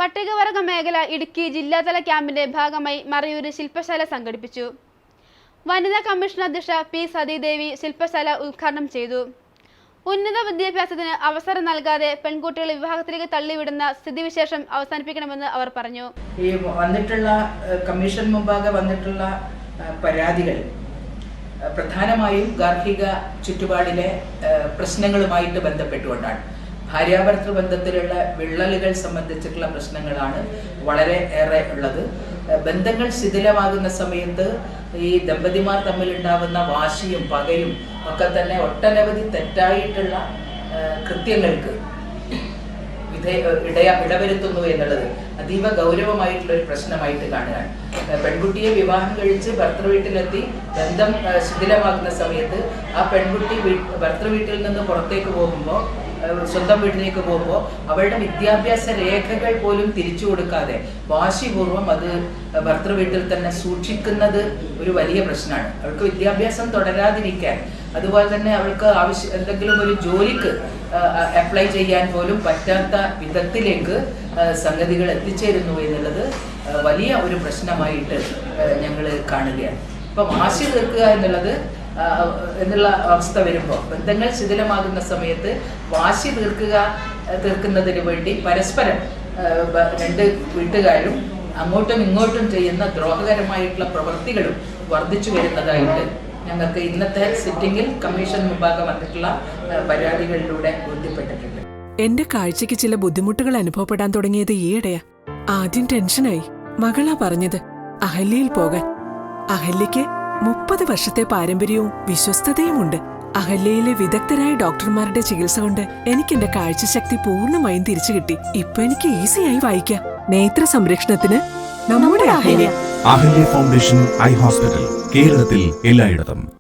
പട്ടികവർഗ മേഖല ഇടുക്കി ജില്ലാതല ക്യാമ്പിന്റെ ഭാഗമായി മറയൂരിൽ ശില്പശാല സംഘടിപ്പിച്ചു. വനിതാ കമ്മീഷൻ അധ്യക്ഷ പി സതീദേവി ശില്പശാല ഉദ്ഘാടനം ചെയ്തു. ഉന്നത വിദ്യാഭ്യാസത്തിന് അവസരം നൽകാതെ പെൺകുട്ടികളെ വിവാഹത്തിലേക്ക് തള്ളിവിടുന്ന സ്ഥിതിവിശേഷം അവസാനിപ്പിക്കണമെന്ന് അവർ പറഞ്ഞു. ഈ വന്നിട്ടുള്ള കമ്മീഷൻ മുമ്പാകെ വന്നിട്ടുള്ള പരാതികൾ പ്രധാനമായും ഗാർഹിക ചുറ്റുപാടിലെ പ്രശ്നങ്ങളുമായിട്ട് ബന്ധപ്പെട്ടുകൊണ്ടാണ്. ഭാര്യാഭർത്തൃ ബന്ധത്തിലുള്ള വിള്ളലുകൾ സംബന്ധിച്ചിട്ടുള്ള പ്രശ്നങ്ങളാണ് വളരെ ഏറെ ഉള്ളത്. ബന്ധങ്ങൾ ശിഥിലമാകുന്ന സമയത്ത് ഈ ദമ്പതിമാർ തമ്മിലുണ്ടാകുന്ന വാശിയും പകയും ഒക്കെ തന്നെ ഒട്ടനവധി തെറ്റായിട്ടുള്ള കൃത്യങ്ങൾക്ക് ഇടവരുത്തുന്നു എന്നുള്ളത് അതീവ ഗൗരവമായിട്ടുള്ള ഒരു പ്രശ്നമായിട്ട് കാണുകയാണ്. പെൺകുട്ടിയെ വിവാഹം കഴിച്ച് ഭർത്തൃവീട്ടിലെത്തി ബന്ധം ശിഥിലമാകുന്ന സമയത്ത് ആ പെൺകുട്ടി ഭർത്തൃവീട്ടിൽ നിന്ന് പുറത്തേക്ക് പോകുമ്പോൾ, സ്വന്തം വീട്ടിലേക്ക് പോകുമ്പോൾ അവളുടെ വിദ്യാഭ്യാസ രേഖകൾ പോലും തിരിച്ചു കൊടുക്കാതെ വാശിപൂർവം അത് ഭർത്തൃവീട്ടിൽ തന്നെ സൂക്ഷിക്കുന്നത് ഒരു വലിയ പ്രശ്നമാണ്. അവൾക്ക് വിദ്യാഭ്യാസം തുടരാതിരിക്കാൻ, അതുപോലെ തന്നെ അവൾക്ക് എന്തെങ്കിലും ഒരു ജോലിക്ക് അപ്ലൈ ചെയ്യാൻ പോലും പറ്റാത്ത വിധത്തിലേക്ക് സംഗതികൾ എത്തിച്ചേരുന്നു എന്നുള്ളത് വലിയ ഒരു പ്രശ്നമായിട്ട് ഞങ്ങൾ കാണുകയാണ്. ഇപ്പം വാശി തീർക്കുക എന്നുള്ള അവസ്ഥ വരുമ്പോൾ, ബന്ധങ്ങൾ ശിഥിലമാകുന്ന സമയത്ത് വാശി തീർക്കുന്നതിന് വേണ്ടി പരസ്പരം രണ്ട് വീട്ടുകാരും അങ്ങോട്ടും ഇങ്ങോട്ടും ചെയ്യുന്ന ദ്രോഹകരമായിട്ടുള്ള പ്രവൃത്തികളും വർദ്ധിച്ചു വരുന്നതായിട്ട് ഞങ്ങൾക്ക് ഇന്നത്തെ സിറ്റിംഗിൽ കമ്മീഷൻ മുമ്പാകെ വന്നിട്ടുള്ള പരാതികളിലൂടെ ബോധ്യപ്പെട്ടിട്ടുണ്ട്. എന്റെ കാഴ്ചയ്ക്ക് ചില ബുദ്ധിമുട്ടുകൾ അനുഭവപ്പെടാൻ തുടങ്ങിയത് ഈയിടെയാ. ആദ്യം ടെൻഷനായി. മകളാ പറഞ്ഞത് അഹല്യയിൽ പോകാൻ. അഹല്യയ്ക്ക് 30 വർഷത്തെ പാരമ്പര്യവും വിശ്വസ്തതയുമുണ്ട്. അഹല്യയിലെ വിദഗ്ധരായ ഡോക്ടർമാരുടെ ചികിത്സ കൊണ്ട് എനിക്ക് എന്റെ കാഴ്ചശക്തി പൂർണ്ണമായും തിരിച്ചു കിട്ടി. ഇപ്പൊ എനിക്ക് ഈസിയായി വായിക്കാം. നേത്ര സംരക്ഷണത്തിന് നമ്മുടെ Ahalya. Ahalya foundation eye hospital, കേരളത്തിൽ എല്ലായിടത്തും.